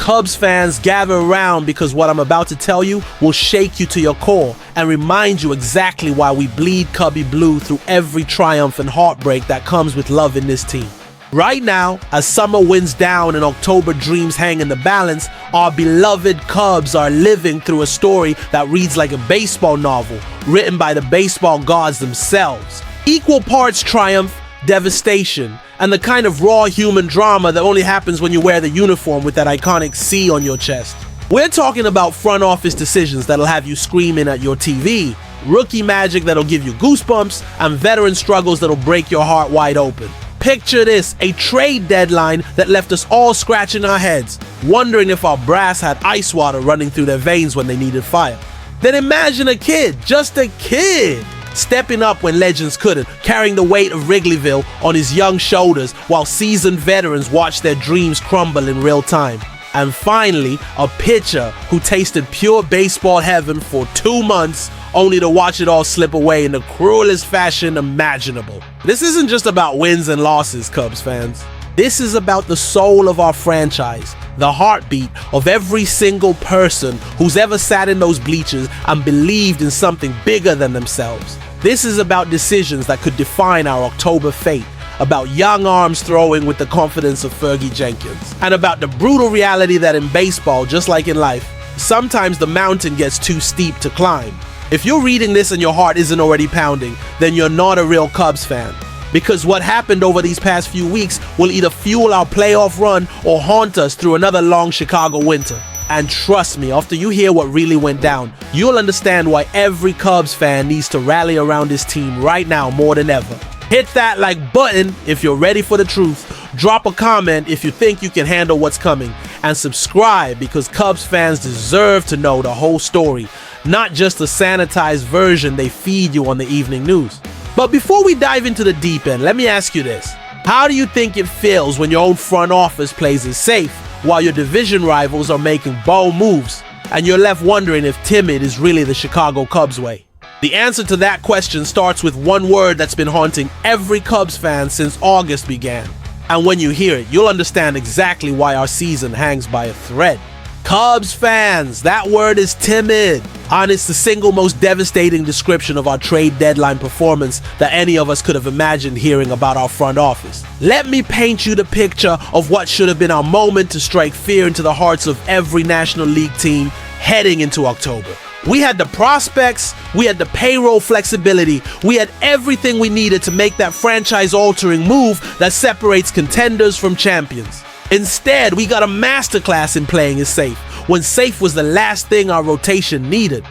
Cubs fans, gather around because what I'm about to tell you will shake you to your core and remind you exactly why we bleed Cubby Blue through every triumph and heartbreak that comes with loving this team. Right now, as summer winds down and October dreams hang in the balance, our beloved Cubs are living through a story that reads like a baseball novel, written by the baseball gods themselves. Equal parts triumph, devastation, and the kind of raw human drama that only happens when you wear the uniform with that iconic C on your chest. We're talking about front office decisions that'll have you screaming at your TV, rookie magic that'll give you goosebumps, and veteran struggles that'll break your heart wide open. Picture this, a trade deadline that left us all scratching our heads, wondering if our brass had ice water running through their veins when they needed fire. Then imagine a kid, just a kid, stepping up when legends couldn't, carrying the weight of Wrigleyville on his young shoulders while seasoned veterans watched their dreams crumble in real time. And finally, a pitcher who tasted pure baseball heaven for 2 months only to watch it all slip away in the cruelest fashion imaginable. This isn't just about wins and losses, Cubs fans. This is about the soul of our franchise, the heartbeat of every single person who's ever sat in those bleachers and believed in something bigger than themselves. This is about decisions that could define our October fate, about young arms throwing with the confidence of Fergie Jenkins, and about the brutal reality that in baseball, just like in life, sometimes the mountain gets too steep to climb. If you're reading this and your heart isn't already pounding, then you're not a real Cubs fan. Because what happened over these past few weeks will either fuel our playoff run or haunt us through another long Chicago winter. And trust me, after you hear what really went down, you'll understand why every Cubs fan needs to rally around this team right now more than ever. Hit that like button if you're ready for the truth. Drop a comment if you think you can handle what's coming. And subscribe because Cubs fans deserve to know the whole story, not just the sanitized version they feed you on the evening news. But before we dive into the deep end, let me ask you this. How do you think it feels when your own front office plays it safe while your division rivals are making bold moves and you're left wondering if timid is really the Chicago Cubs way? The answer to that question starts with one word that's been haunting every Cubs fan since August began. And when you hear it, you'll understand exactly why our season hangs by a thread. Cubs fans, that word is timid. And it's the single most devastating description of our trade deadline performance that any of us could have imagined hearing about our front office. Let me paint you the picture of what should have been our moment to strike fear into the hearts of every National League team heading into October. We had the prospects, we had the payroll flexibility, we had everything we needed to make that franchise-altering move that separates contenders from champions. Instead, we got a masterclass in playing it safe, when safe was the last thing our rotation needed.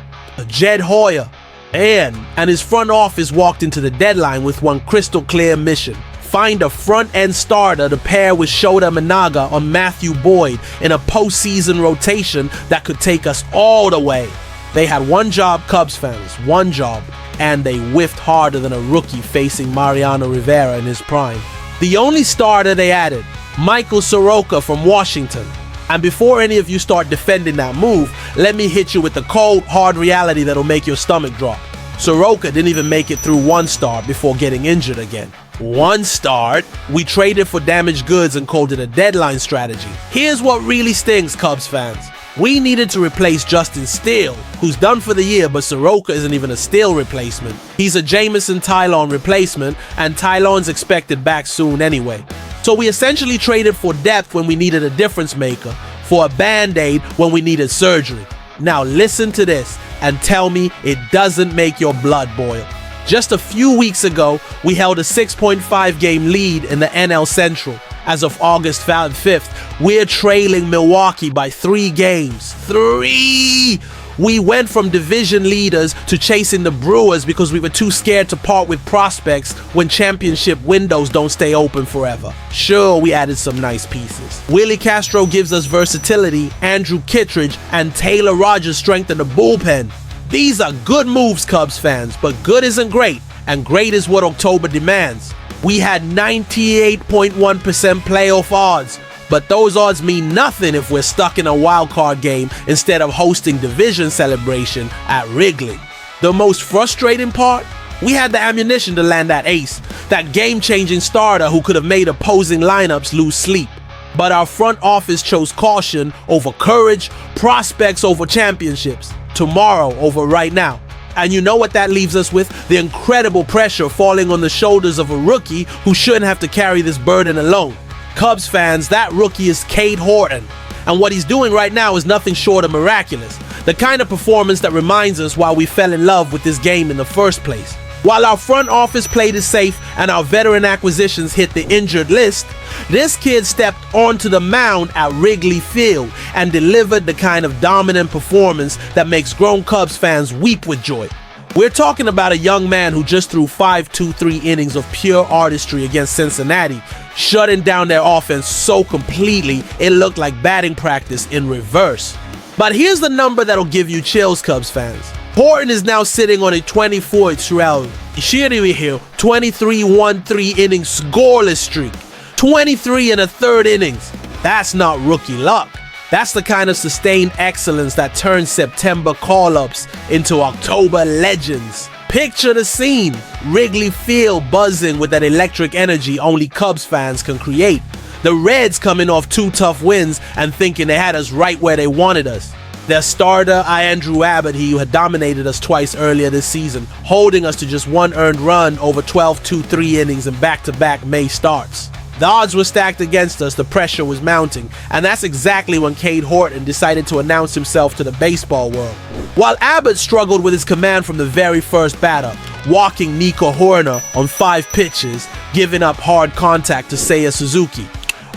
Jed Hoyer and his front office walked into the deadline with one crystal clear mission: find a front-end starter to pair with Shota Managa or Matthew Boyd in a postseason rotation that could take us all the way. They had one job, Cubs fans, one job, and they whiffed harder than a rookie facing Mariano Rivera in his prime. The only starter they added, Michael Soroka from Washington. And before any of you start defending that move, let me hit you with the cold, hard reality that'll make your stomach drop. Soroka didn't even make it through one start before getting injured again. One start? We traded for damaged goods and called it a deadline strategy. Here's what really stings, Cubs fans. We needed to replace Justin Steele, who's done for the year, but Soroka isn't even a Steele replacement. He's a Jamison Tylon replacement, and Tylon's expected back soon anyway. So we essentially traded for depth when we needed a difference maker, for a band-aid when we needed surgery. Now listen to this and tell me it doesn't make your blood boil. Just a few weeks ago, we held a 6.5 game lead in the NL Central. As of August 5th, we're trailing Milwaukee by 3 games. 3! We went from division leaders to chasing the Brewers because we were too scared to part with prospects when championship windows don't stay open forever. Sure, we added some nice pieces. Willie Castro gives us versatility, Andrew Kittredge and Taylor Rogers strengthen the bullpen. These are good moves, Cubs fans, but good isn't great, and great is what October demands. We had 98.1% playoff odds, but those odds mean nothing if we're stuck in a wildcard game instead of hosting division celebration at Wrigley. The most frustrating part? We had the ammunition to land that ace, that game-changing starter who could have made opposing lineups lose sleep. But our front office chose caution over courage, prospects over championships, tomorrow over right now. And you know what that leaves us with? The incredible pressure falling on the shoulders of a rookie who shouldn't have to carry this burden alone. Cubs fans, that rookie is Cade Horton. And what he's doing right now is nothing short of miraculous. The kind of performance that reminds us why we fell in love with this game in the first place. While our front office played it safe and our veteran acquisitions hit the injured list, this kid stepped onto the mound at Wrigley Field and delivered the kind of dominant performance that makes grown Cubs fans weep with joy. We're talking about a young man who just threw 5-2-3 innings of pure artistry against Cincinnati, shutting down their offense so completely it looked like batting practice in reverse. But here's the number that'll give you chills, Cubs fans. Horton is now sitting on a 24-throughout 23-1-3 inning scoreless streak. 23 and a third innings. That's not rookie luck. That's the kind of sustained excellence that turns September call-ups into October legends. Picture the scene. Wrigley Field buzzing with that electric energy only Cubs fans can create. The Reds coming off 2 tough wins and thinking they had us right where they wanted us. Their starter, Andrew Abbott, who had dominated us twice earlier this season, holding us to just 1 earned run over 12-2-3 innings and back-to-back May starts. The odds were stacked against us, the pressure was mounting, and that's exactly when Cade Horton decided to announce himself to the baseball world. While Abbott struggled with his command from the very first batter, walking Nico Horner on 5 pitches, giving up hard contact to Seiya Suzuki,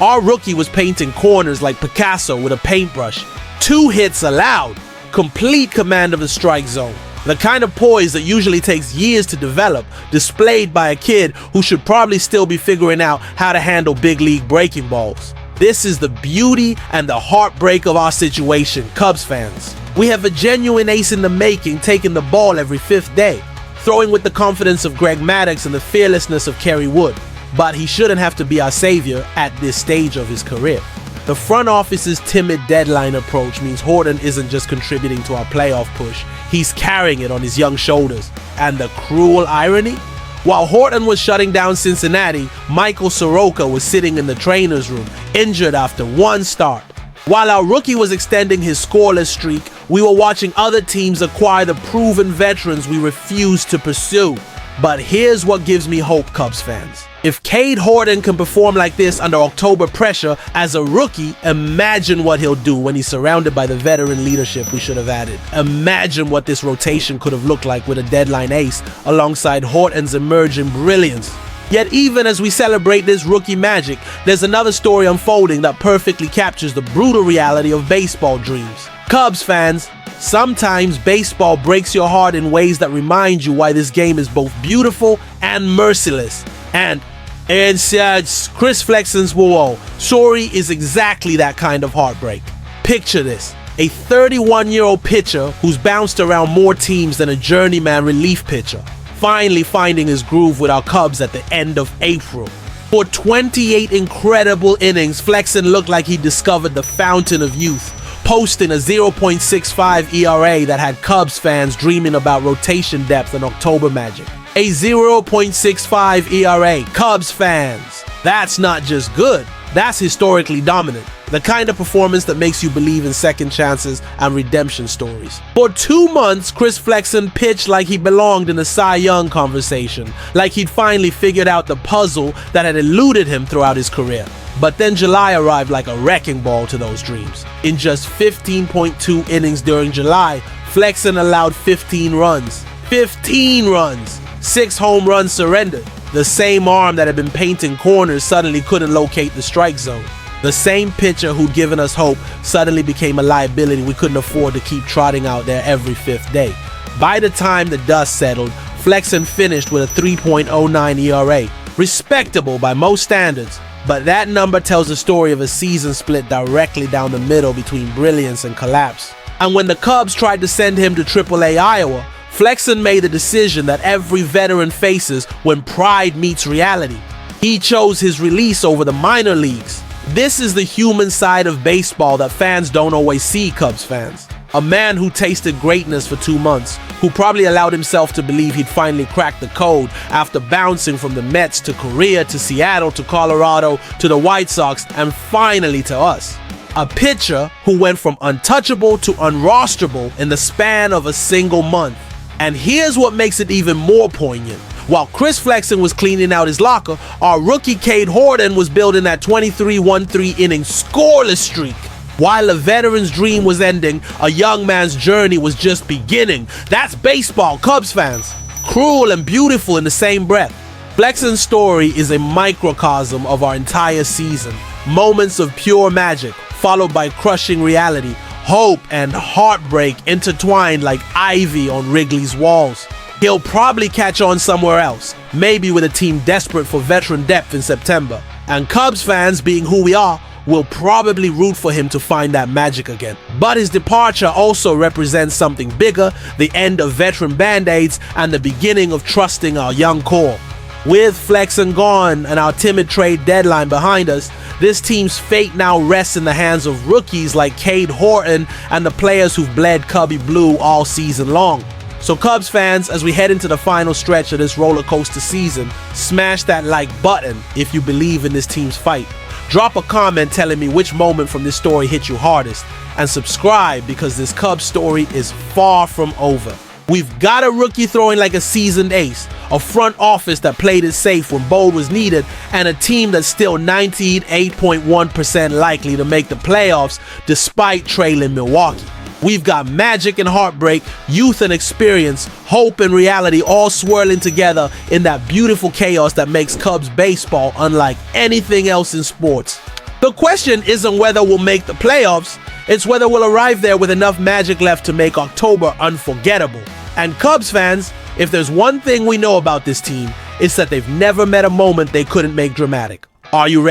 our rookie was painting corners like Picasso with a paintbrush. 2 hits allowed, complete command of the strike zone. The kind of poise that usually takes years to develop, displayed by a kid who should probably still be figuring out how to handle big league breaking balls. This is the beauty and the heartbreak of our situation, Cubs fans. We have a genuine ace in the making taking the ball every 5th day, throwing with the confidence of Greg Maddux and the fearlessness of Kerry Wood. But he shouldn't have to be our savior at this stage of his career. The front office's timid deadline approach means Horton isn't just contributing to our playoff push, he's carrying it on his young shoulders. And the cruel irony? While Horton was shutting down Cincinnati, Michael Soroka was sitting in the trainer's room, injured after 1 start. While our rookie was extending his scoreless streak, we were watching other teams acquire the proven veterans we refused to pursue. But here's what gives me hope, Cubs fans. If Cade Horton can perform like this under October pressure as a rookie, imagine what he'll do when he's surrounded by the veteran leadership we should have added. Imagine what this rotation could have looked like with a deadline ace alongside Horton's emerging brilliance. Yet even as we celebrate this rookie magic, there's another story unfolding that perfectly captures the brutal reality of baseball dreams. Cubs fans, sometimes baseball breaks your heart in ways that remind you why this game is both beautiful and merciless. And Chris Flexen's whoa, sorry is exactly that kind of heartbreak. Picture this, a 31-year-old pitcher who's bounced around more teams than a journeyman relief pitcher, finally finding his groove with our Cubs at the end of April. For 28 incredible innings, Flexen looked like he discovered the fountain of youth, posting a 0.65 ERA that had Cubs fans dreaming about rotation depth and October magic. A 0.65 ERA, Cubs fans. That's not just good, that's historically dominant. The kind of performance that makes you believe in second chances and redemption stories. For 2 months, Chris Flexen pitched like he belonged in a Cy Young conversation, like he'd finally figured out the puzzle that had eluded him throughout his career. But then July arrived like a wrecking ball to those dreams. In just 15.2 innings during July, Flexen allowed 15 runs. 15 runs! 6 home runs surrendered. The same arm that had been painting corners suddenly couldn't locate the strike zone. The same pitcher who'd given us hope suddenly became a liability we couldn't afford to keep trotting out there every 5th day. By the time the dust settled, Flexen finished with a 3.09 ERA. Respectable by most standards, but that number tells the story of a season split directly down the middle between brilliance and collapse. And when the Cubs tried to send him to AAA Iowa, Flexen made the decision that every veteran faces when pride meets reality. He chose his release over the minor leagues. This is the human side of baseball that fans don't always see, Cubs fans. A man who tasted greatness for 2 months, who probably allowed himself to believe he'd finally cracked the code after bouncing from the Mets to Korea to Seattle to Colorado to the White Sox and finally to us. A pitcher who went from untouchable to unrosterable in the span of a single month. And here's what makes it even more poignant. While Chris Flexen was cleaning out his locker, our rookie Cade Horton was building that 23-1-3 inning scoreless streak. While a veteran's dream was ending, a young man's journey was just beginning. That's baseball, Cubs fans. Cruel and beautiful in the same breath. Flexen's story is a microcosm of our entire season. Moments of pure magic, followed by crushing reality, hope and heartbreak intertwined like ivy on Wrigley's walls. He'll probably catch on somewhere else, maybe with a team desperate for veteran depth in September. And Cubs fans, being who we are, will probably root for him to find that magic again. But his departure also represents something bigger, the end of veteran band-aids and the beginning of trusting our young core. With Flexen gone and our timid trade deadline behind us, this team's fate now rests in the hands of rookies like Cade Horton and the players who've bled Cubby Blue all season long. So Cubs fans, as we head into the final stretch of this roller coaster season, smash that like button if you believe in this team's fight. Drop a comment telling me which moment from this story hit you hardest, and subscribe because this Cubs story is far from over. We've got a rookie throwing like a seasoned ace, a front office that played it safe when bold was needed, and a team that's still 98.1% likely to make the playoffs despite trailing Milwaukee. We've got magic and heartbreak, youth and experience, hope and reality all swirling together in that beautiful chaos that makes Cubs baseball unlike anything else in sports. The question isn't whether we'll make the playoffs, it's whether we'll arrive there with enough magic left to make October unforgettable. And Cubs fans, if there's one thing we know about this team, it's that they've never met a moment they couldn't make dramatic. Are you ready?